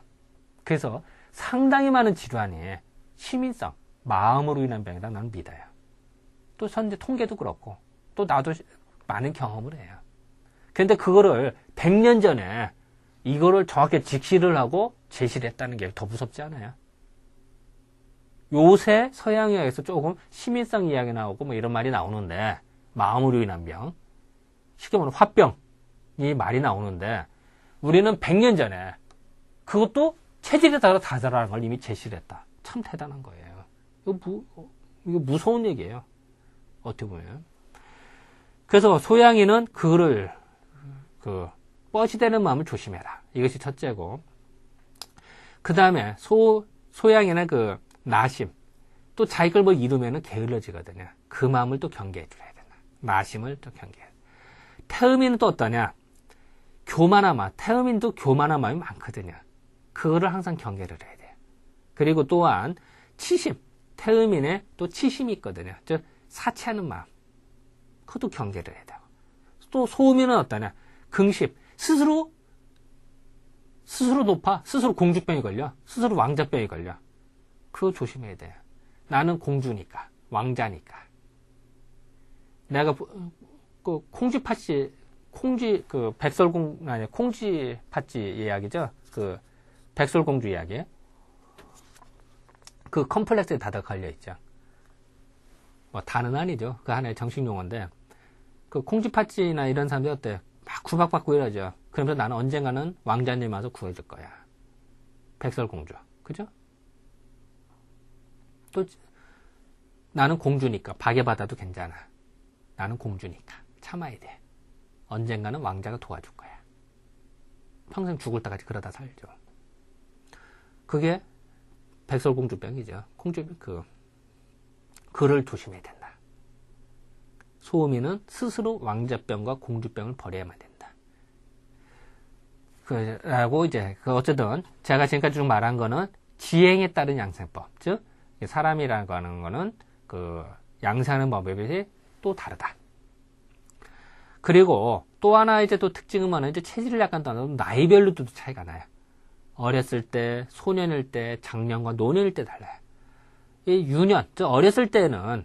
그래서 상당히 많은 질환이 시민성, 마음으로 인한 병이다 나는 믿어요. 또 현재 통계도 그렇고 또 나도 많은 경험을 해요. 그런데 그거를 100년 전에 이거를 정확히 직시를 하고 제시를 했다는 게 더 무섭지 않아요? 요새 서양의학에서 조금 시민성 이야기 나오고 뭐 이런 말이 나오는데 마음으로 인한 병, 쉽게 말하면 화병이 말이 나오는데 우리는 100년 전에 그것도 체질에 따라 다르다는 걸 이미 제시를 했다. 참 대단한 거예요. 이거 무서운 얘기예요. 어떻게 보면. 그래서 소양이는 그거를 뻗이되는 마음을 조심해라. 이것이 첫째고 그 다음에 소양이는 그 나심 또 자기 걸 뭐 이루면은 게을러지거든요. 그 마음을 또 경계해 줘야 된다. 나심을 또 경계해. 태음인은 또 어떠냐? 교만한 마음. 태음인도 교만한 마음이 많거든요. 그거를 항상 경계를 해야 돼요. 그리고 또한 치심. 태음인에 또 치심이 있거든요. 즉 사치하는 마음. 그것도 경계를 해야 되고. 또 소음인은 어떠냐? 긍심. 스스로 높아. 스스로 공주병이 걸려. 스스로 왕자병이 걸려. 그거 조심해야 돼요. 나는 공주니까. 왕자니까. 내가 콩쥐팥쥐 콩쥐팥쥐 이야기죠. 그 백설공주 이야기. 그 컴플렉스에 다들 걸려있죠. 뭐 다는 아니죠. 그 하나의 정식용어인데 그 콩쥐팥쥐나 이런 사람들이 어때? 막 구박받고 이러죠. 그러면서 나는 언젠가는 왕자님 와서 구해줄 거야. 백설공주. 그죠? 또 나는 공주니까 박에 받아도 괜찮아. 나는 공주니까 참아야 돼. 언젠가는 왕자가 도와줄 거야. 평생 죽을 때까지 그러다 살죠. 그게 백설공주병이죠. 그를 조심해야 된다. 소음이는 스스로 왕자병과 공주병을 버려야만 된다. 라고 이제 어쨌든 제가 지금까지 쭉 말한 거는 지행에 따른 양생법, 즉 사람이라고 하는 거는 양생하는 법에 또 다르다. 그리고 또 하나 이제 또 특징은 뭐냐면 이제 체질을 약간 떠나도 나이별로도 차이가 나요. 어렸을 때, 소년일 때, 장년과 노년일 때 달라요. 이 유년, 즉 어렸을 때는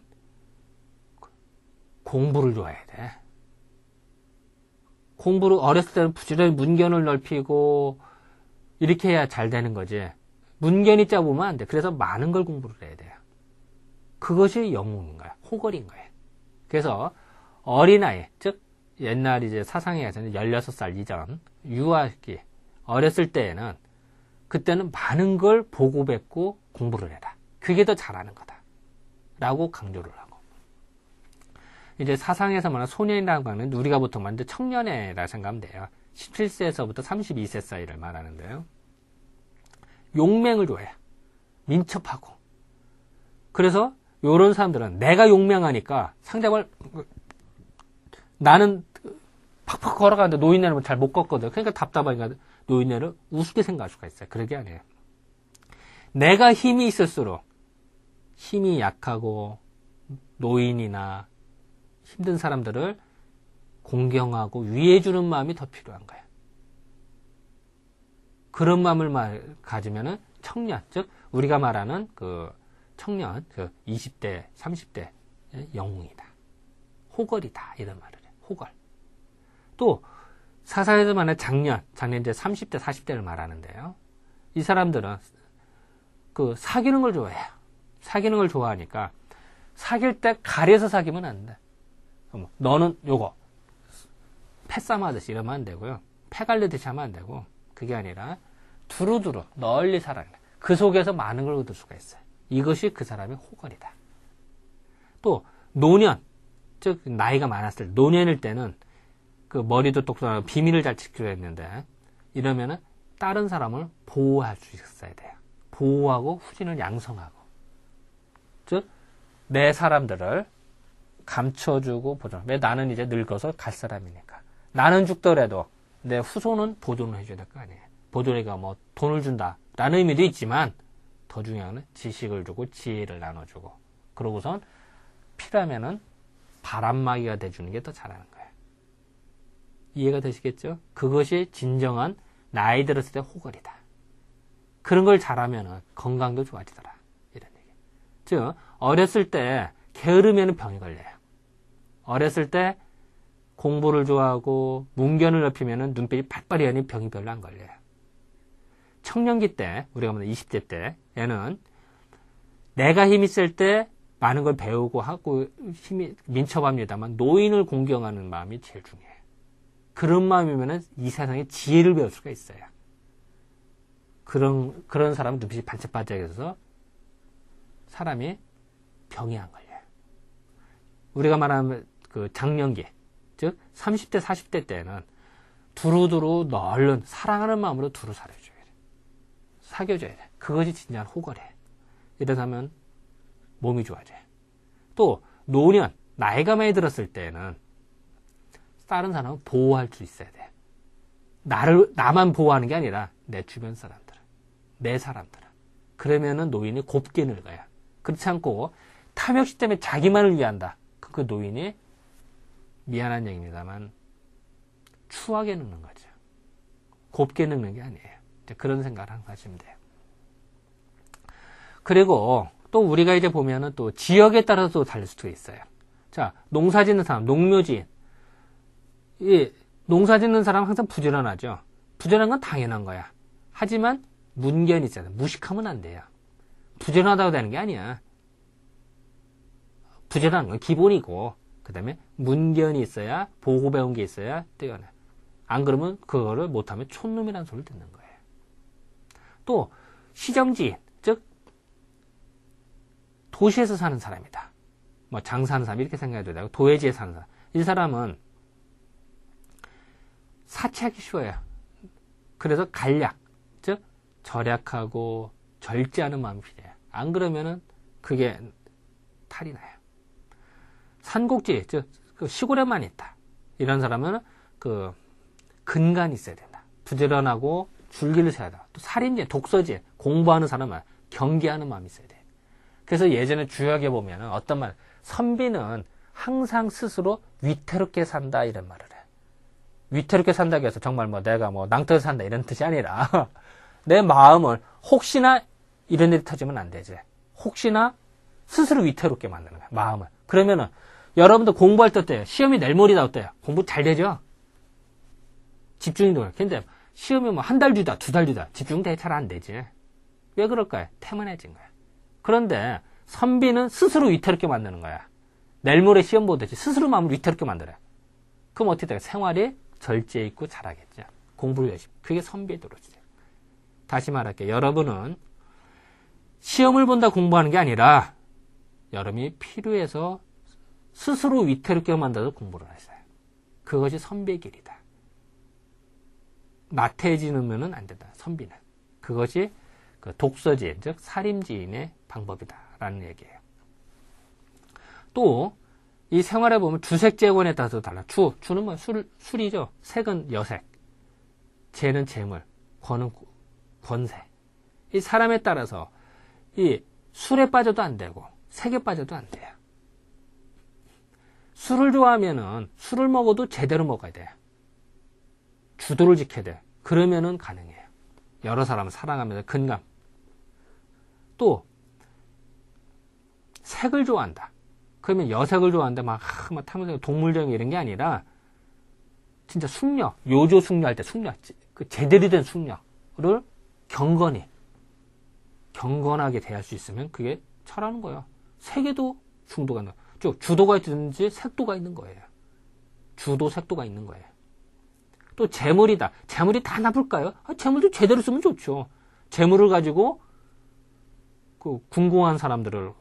공부를 좋아해야 돼. 공부를 어렸을 때는 부지런히 문견을 넓히고 이렇게 해야 잘 되는 거지. 문견이 짜보면 안 돼. 그래서 많은 걸 공부를 해야 돼요. 그것이 영웅인 거야. 호걸인 거예요. 그래서 어린아이, 즉 옛날 이제 사상에 의해서는 16살 이전 유아기 어렸을 때에는 그때는 많은 걸 보고 뵙고 공부를 해라. 그게 더 잘하는 거다. 라고 강조를 하고. 이제 사상에서 말하는 소년이라는 거는 우리가 보통 말하는 청년애라 생각하면 돼요. 17세에서부터 32세 사이를 말하는데요. 용맹을 좋아해요. 민첩하고. 그래서 요런 사람들은 내가 용맹하니까 상대방을 나는 팍팍 걸어가는데 노인네는 잘 못 걷거든. 그러니까 답답하니까 노인네를 우습게 생각할 수가 있어요. 그런 게 아니에요. 내가 힘이 있을수록 힘이 약하고 노인이나 힘든 사람들을 공경하고 위해주는 마음이 더 필요한 거예요. 그런 마음을 가지면은 청년, 즉 우리가 말하는 청년, 20대, 30대 영웅이다. 호걸이다. 이런 말을 해요. 호걸. 또 사사에서 말하는 장년 이제 30대, 40대를 말하는데요. 이 사람들은 사귀는 걸 좋아해요. 사귀는 걸 좋아하니까 사귈 때 가려서 사귀면 안 돼. 너는 요거 패싸움하듯이 이러면 안 되고요. 패갈르듯이 하면 안 되고 그게 아니라 두루두루 널리 사랑해. 그 속에서 많은 걸 얻을 수가 있어요. 이것이 그 사람의 호걸이다. 또 노년, 즉 나이가 많았을 때 노년일 때는 머리도 똑똑하고 비밀을 잘 지켜야 했는데 이러면은 다른 사람을 보호할 수 있어야 돼요. 보호하고 후진을 양성하고, 즉 내 사람들을 감춰주고 보존. 왜 나는 이제 늙어서 갈 사람이니까. 나는 죽더라도 내 후손은 보존을 해줘야 될 거 아니에요. 보존이가 뭐 돈을 준다라는 의미도 있지만 더 중요한 건 지식을 주고 지혜를 나눠주고 그러고선 필요하면은 바람막이가 돼주는 게 더 잘하는 거예요. 이해가 되시겠죠? 그것이 진정한 나이 들었을 때 호걸이다. 그런 걸 잘하면은 건강도 좋아지더라. 이런 얘기. 즉 어렸을 때 게으르면 병이 걸려요. 어렸을 때 공부를 좋아하고 문견을 넓히면 눈빛이 팔팔이하니 병이 별로 안 걸려요. 청년기 때, 우리가 말하는 20대 때, 얘는 내가 힘이 있을 때 많은 걸 배우고 하고 힘이 민첩합니다만 노인을 공경하는 마음이 제일 중요해요. 그런 마음이면 이 세상에 지혜를 배울 수가 있어요. 그런 사람은 눈빛이 반짝반짝해서 사람이 병이 안 걸려요. 우리가 말하는 장년기, 즉 30대, 40대 때는 두루두루 널른 사랑하는 마음으로 두루 사려줘야 돼. 사귀어줘야 돼. 그것이 진정한 호걸이에요. 이러다면 몸이 좋아져요. 또 노년, 나이가 많이 들었을 때는 다른 사람은 보호할 수 있어야 돼. 나만 보호하는 게 아니라 내 주변 사람들, 내 사람들. 그러면은 노인이 곱게 늙어요. 그렇지 않고 탐욕심 때문에 자기만을 위한다. 그 노인이 미안한 얘기입니다만 추하게 늙는 거죠. 곱게 늙는 게 아니에요. 그런 생각을 항상 하시면 돼요. 그리고 또 우리가 이제 보면은 또 지역에 따라서 다를 수도 있어요. 자, 농사 짓는 사람, 농묘지인. 이 농사 짓는 사람 항상 부지런하죠. 부지런한 건 당연한 거야. 하지만 문견이 있잖아요. 무식하면 안 돼요. 부지런하다고 되는 게 아니야. 부지런한 건 기본이고, 그 다음에 문견이 있어야, 보고 배운 게 있어야 뛰어나. 안 그러면 그거를 못하면 촌놈이라는 소리를 듣는 거예요. 또 시정지인, 즉 도시에서 사는 사람이다. 뭐 장사하는 사람 이렇게 생각해도 되고 도회지에 사는 사람. 이 사람은 사치하기 쉬워요. 그래서 간략, 즉 절약하고 절제하는 마음이 필요해요. 안 그러면은 그게 탈이 나요. 산곡지, 즉 시골에만 있다. 이런 사람은 근간이 있어야 된다. 부지런하고 줄기를 세야 된다. 또 살인지, 독서지, 공부하는 사람은 경계하는 마음이 있어야 돼. 그래서 예전에 주역에 보면은 어떤 말, 선비는 항상 스스로 위태롭게 산다 이런 말을 해. 위태롭게 산다고 해서 정말 내가 낭떠러 산다 이런 뜻이 아니라 내 마음을 혹시나 이런 일이 터지면 안 되지. 혹시나 스스로 위태롭게 만드는 거야. 마음을. 그러면은 여러분들 공부할 때 어때요? 시험이 내일 모레다 어때요? 공부 잘 되죠? 집중이 돼요. 근데 시험이 한 달 뒤다, 2달 뒤다. 집중 되게 잘 안 되지. 왜 그럴까요? 태만해진 거야. 그런데 선비는 스스로 위태롭게 만드는 거야. 내일 모레 시험 보듯이 스스로 마음을 위태롭게 만들어요. 그럼 어떻게 돼요? 생활이 절제 있고 잘하겠죠. 공부를 열심히. 그게 선비의 도로지. 다시 말할게요. 여러분은 시험을 본다 공부하는 게 아니라 여러분이 필요해서 스스로 위태롭게 만들어서 공부를 하세요. 그것이 선비의 길이다. 나태해지면 안 된다. 선비는. 그것이 독서지인, 즉 살림지인의 방법이다라는 얘기예요. 또 이 생활에 보면 주색재권에 따라서 달라. 주는 술이죠. 색은 여색, 재는 재물, 권은 권세. 이 사람에 따라서 이 술에 빠져도 안 되고 색에 빠져도 안 돼요. 술을 좋아하면은 술을 먹어도 제대로 먹어야 돼요. 주도를 지켜야 돼요. 그러면은 가능해요. 여러 사람을 사랑하면서 근감. 또 색을 좋아한다. 그러면 여색을 좋아한다. 막 탐구생 동물적인 이런 게 아니라 진짜 숙녀, 요조 숙녀 할 때 숙녀, 제대로 된 숙녀를 경건하게 대할 수 있으면 그게 철하는 거예요. 색에도 중도가 있는 거예요. 즉 주도가 있든지 색도가 있는 거예요. 주도, 색도가 있는 거예요. 또 재물이다. 재물이 다 나쁠까요? 재물도 제대로 쓰면 좋죠. 재물을 가지고 궁공한 사람들을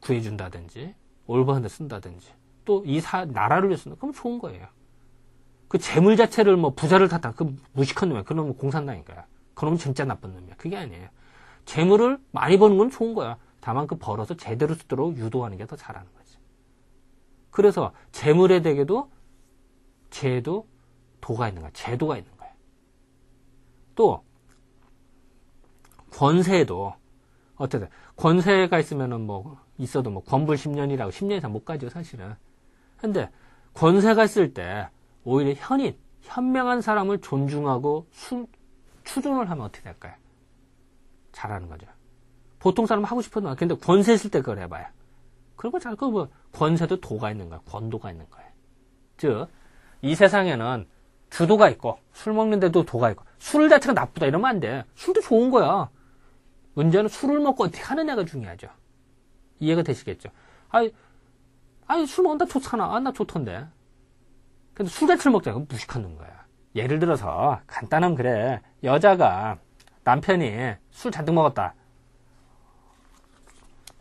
구해준다든지 올바른 데 쓴다든지 또 이 나라를 위해 쓴다. 그럼 좋은 거예요. 그 재물 자체를 부자를 탔다. 그 무식한 놈이야. 그놈은 공산당인가요? 그놈은 진짜 나쁜 놈이야. 그게 아니에요. 재물을 많이 버는 건 좋은 거야. 다만 벌어서 제대로 쓰도록 유도하는 게 더 잘하는 거지. 그래서 재물에 대해도 제도 도가 있는 거야. 제도가 있는 거야. 또 권세에도 어쨌든 권세가 있으면은 있어도 권불 10년이라고 10년 이상 못 가죠, 사실은. 근데 권세가 있을 때 오히려 현명한 사람을 존중하고 추존을 하면 어떻게 될까요? 잘하는 거죠. 보통 사람은 하고 싶어도 안 근데 권세 있을 때 그걸 해봐요. 그리고 권세도 도가 있는 거야. 권도가 있는 거예요. 즉, 이 세상에는 주도가 있고 술 먹는데도 도가 있고 술 자체가 나쁘다 이러면 안 돼. 술도 좋은 거야. 문제는 술을 먹고 어떻게 하느냐가 중요하죠. 이해가 되시겠죠? 아니 술 먹는다 좋잖아. 나 좋던데. 근데 술 자체를 먹자. 그건 무식한 거야. 예를 들어서 간단하면 그래. 여자가 남편이 술 잔뜩 먹었다.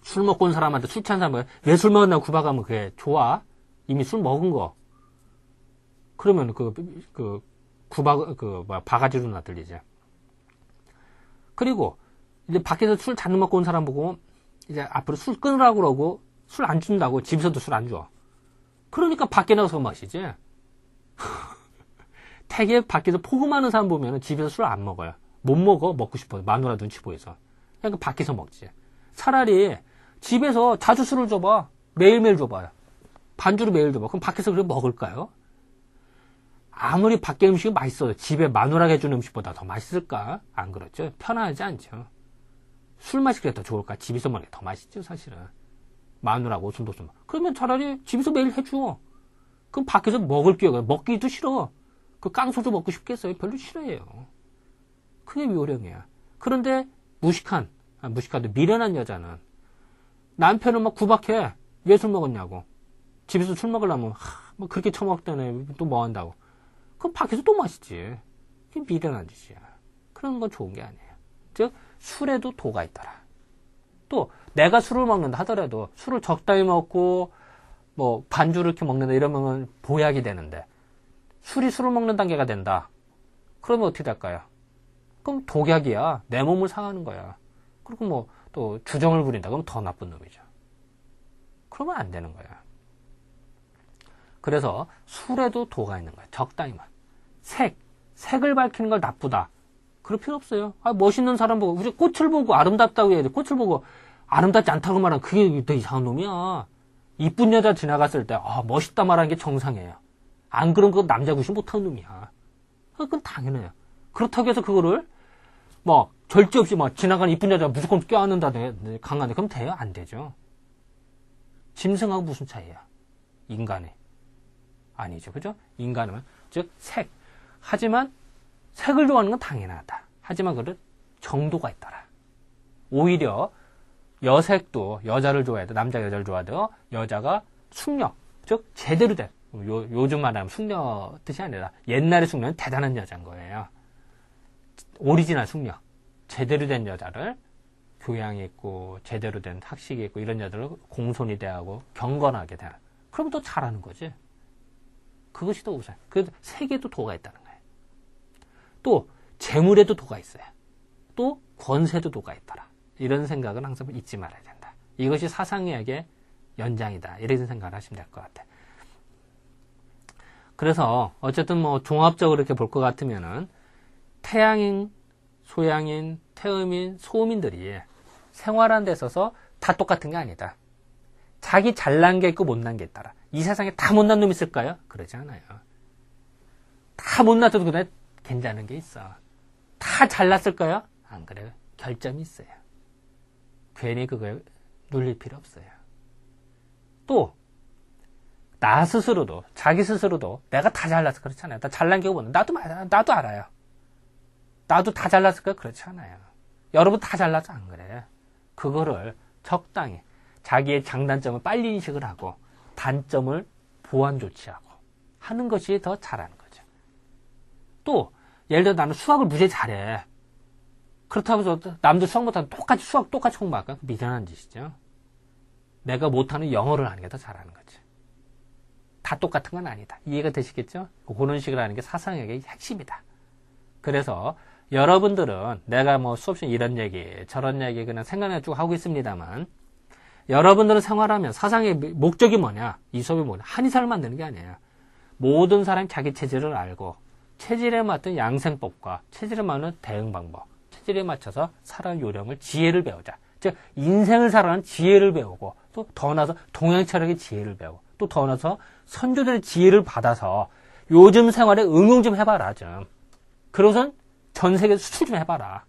술 먹고 온 사람한테 술 취한 사람은 왜 술 먹었냐고 구박하면 그게 좋아? 이미 술 먹은 거. 그러면 바가지로 나 들리지. 그리고 이제 밖에서 술 잔뜩 먹고 온 사람 보고 이제 앞으로 술 끊으라고 그러고 술 안 준다고 집에서도 술 안 줘. 그러니까 밖에 나가서 마시지. 되게 밖에서 포금하는 사람 보면 집에서 술 안 먹어요. 못 먹어. 먹고 싶어요. 마누라 눈치 보여서. 그러니까 밖에서 먹지. 차라리 집에서 자주 술을 줘봐. 매일매일 줘봐요. 반주로 매일 줘봐. 그럼 밖에서 그래 먹을까요? 아무리 밖에 음식이 맛있어도 집에 마누라가 해주는 음식보다 더 맛있을까? 안 그렇죠? 편하지 않죠. 술 마시기 그래 더 좋을까? 집에서 먹는 게 더 맛있죠, 사실은. 마누라고 오순도순. 그러면 차라리 집에서 매일 해줘. 그럼 밖에서 먹을 기회가 먹기도 싫어. 그 깡소주 먹고 싶겠어요? 별로 싫어해요. 그게 요령이야. 그런데 무식한데 미련한 여자는 남편을 막 구박해. 왜 술 먹었냐고. 집에서 술 먹으려면 그렇게 처먹다네. 또 뭐 한다고. 그럼 밖에서 또 마시지. 그게 미련한 짓이야. 그런 건 좋은 게 아니에요. 즉 술에도 도가 있더라. 또 내가 술을 먹는다 하더라도 술을 적당히 먹고 뭐 반주를 이렇게 먹는다 이러면 보약이 되는데 술이 술을 먹는 단계가 된다. 그러면 어떻게 될까요? 그럼 독약이야. 내 몸을 상하는 거야. 그리고 뭐 또 주정을 부린다. 그럼 더 나쁜 놈이죠. 그러면 안 되는 거야. 그래서 술에도 도가 있는 거야. 적당히만. 색을 밝히는 걸 나쁘다. 그럴 필요 없어요. 멋있는 사람 보고, 우리 꽃을 보고 아름답다고 해야 돼. 꽃을 보고 아름답지 않다고 말하면 그게 더 이상한 놈이야. 이쁜 여자 지나갔을 때, 멋있다 말하는 게 정상이에요. 안 그러면 그건 남자 구실 못하는 놈이야. 그건 당연해요. 그렇다고 해서 그거를, 절제 없이 지나가는 이쁜 여자 무조건 껴안는다, 강간에. 그럼 돼요? 안 되죠. 짐승하고 무슨 차이야? 인간이. 아니죠. 그죠? 인간은, 즉, 색. 하지만, 색을 좋아하는 건 당연하다. 하지만 그런 정도가 있더라. 오히려, 여색도 여자를 좋아해도, 남자가 여자를 좋아해도, 여자가 숙녀. 즉, 제대로 된, 요즘 말하면 숙녀 뜻이 아니라, 옛날의 숙녀는 대단한 여자인 거예요. 오리지널 숙녀. 제대로 된 여자를 교양이 있고 제대로 된 학식이 있고 이런 여자를 공손히 대하고 경건하게 대하는. 그럼 더 잘하는 거지. 그것이 더 우선. 그 세계도 도가 있다는 거예요. 또 재물에도 도가 있어요. 또 권세도 도가 있더라. 이런 생각은 항상 잊지 말아야 된다. 이것이 사상의학의 연장이다. 이런 생각을 하시면 될 것 같아요. 그래서 어쨌든 종합적으로 이렇게 볼 것 같으면은 태양인, 소양인, 태음인, 소음인들이 생활하는 데 있어서 다 똑같은 게 아니다. 자기 잘난 게 있고 못난 게 있더라. 이 세상에 다 못난 놈 있을까요? 그러지 않아요. 다 못났어도 그래 괜찮은 게 있어. 다 잘났을까요? 안 그래요. 결점이 있어요. 괜히 그걸 눌릴 필요 없어요. 또 나 스스로도 자기 스스로도 내가 다 잘났어 그렇잖아요. 나 잘난 게 없는 나도 알아요. 나도 다 잘났을까요? 그렇지 않아요. 여러분 다 잘나서 안 그래. 그거를 적당히 자기의 장단점을 빨리 인식을 하고 단점을 보완 조치하고 하는 것이 더 잘하는 거죠. 또 예를 들어 나는 수학을 무지하게 잘해. 그렇다고 해서 남들 수학 못하면 수학 똑같이 공부할까? 미련한 짓이죠. 내가 못하는 영어를 하는 게 더 잘하는 거지. 다 똑같은 건 아니다. 이해가 되시겠죠? 그런 식으로 하는 게 사상학의 핵심이다. 그래서 여러분들은 내가 수업 시간에 이런 얘기 저런 얘기 그냥 생각나쭉 하고 있습니다만 여러분들은 생활하면 사상의 목적이 뭐냐? 이 수업이 뭐냐? 한의사를 만드는 게 아니에요. 모든 사람이 자기 체질을 알고 체질에 맞는 양생법과 체질에 맞는 대응 방법 체질에 맞춰서 살아가는 요령을 지혜를 배우자. 즉 인생을 살아가는 지혜를 배우고 또 더 나아서 동양철학의 지혜를 배우고 또 더 나아서 선조들의 지혜를 받아서 요즘 생활에 응용 좀 해봐라 좀. 그러고선 전 세계 수출 좀 해봐라.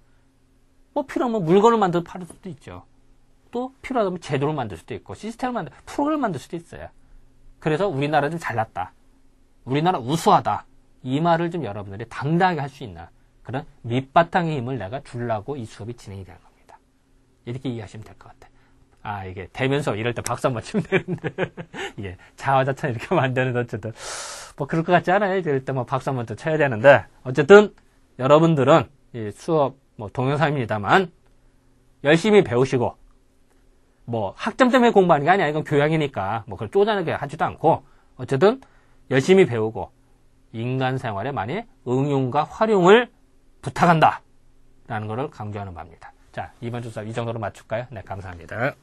필요하면 물건을 만들어 팔을 수도 있죠. 또 필요하다면 제도를 만들 수도 있고 시스템을 프로그램을 만들 수도 있어요. 그래서 우리나라 좀 잘났다. 우리나라 우수하다. 이 말을 좀 여러분들이 당당하게 할 수 있는 그런 밑바탕의 힘을 내가 주려고 이 수업이 진행이 되는 겁니다. 이렇게 이해하시면 될 것 같아요. 이게 대면서 이럴 때 박수 한번 치면 되는데 이게 자화자찬 이렇게 만드는 어쨌든 그럴 것 같지 않아요? 이럴 때 박수 한번 더 쳐야 되는데 어쨌든 여러분들은 이 수업 동영상입니다만 열심히 배우시고 학점 때문에 공부하는 게 아니야. 이건 교양이니까 그걸 쪼잔하게 하지도 않고 어쨌든 열심히 배우고 인간 생활에 많이 응용과 활용을 부탁한다 라는 것을 강조하는 바입니다. 자, 이번 주 수업 이 정도로 마칠까요? 네, 감사합니다.